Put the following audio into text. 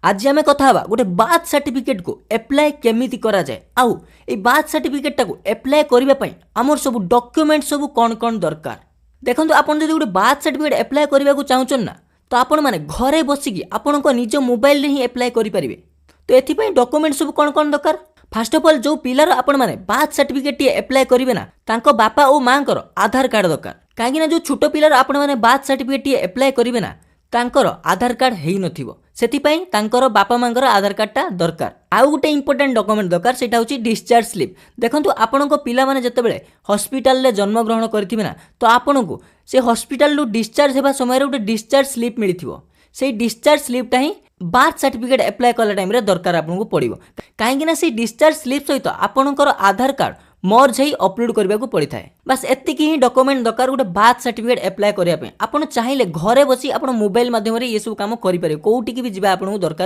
आज आम कथा गोटे बार्थ सर्टिफिकेट को एप्लाय केमिति करा जाए आउ ए बार्थ सर्टिफिकेट को एप्लाय करने आमर सब डॉक्यूमेंट सब कौन कौन दरकार देखो आपन जदि गोटे बार्थ सर्टिफिकेट एप्लाय करने को चाहूछन ना तो आपण माने घरे बसिकी आपण निज मोबाइल रे ही एप्लाय करि परिबे। तो एथिपई डॉक्यूमेंट सब कौन कौन दरकार फास्ट ऑफ ऑल जो पिलार आपण माने बार्थ सर्टिफिकेट टी एप्लाय करिवे ना तांको बापा और मां कर आधार कार्ड दरकार काहेकि ना जो छोटो पिलार आपण माने बार्थ सर्टिफिकेट टी एप्लाय करिवे ना तांकर आधार कार्ड हेई नथिबो सेतिपई तांकर बापा मांकर आधार कार्डटा दरकार। आउ गोटे इंपोर्टेंट डॉक्यूमेंट दरकार सेटा होची डिस्चार्ज स्लिप। देखंतु आपणको पिला माने जतेबेले हॉस्पिटल रे जन्म ग्रहण करथिबे ना तो आपणको से हॉस्पिटल रू डिस्चार्ज हेबा समय रे गोटे डिस्चार्ज स्लिप मिलिथिबो से डिस्चार्ज स्लिपटा ही बार्थ सर्टिफिकेट एप्लाय कला टाइम रे दरकार आपनको पड़िबो काहेकि ना से डिस्चार्ज स्लिप सहित आपणकर आधार कार्ड मर्ज ही अपलोड करने को पड़ी थाए। बस एतिकी ही डॉक्यूमेंट दरकार गोटे बार्थ सर्टिफिकेट एप्लाय करने आपन चाहिए घरे बसी आप मोबाइल माध्यम ये सब काम करें कौटिकी भी जावा आपको दरकार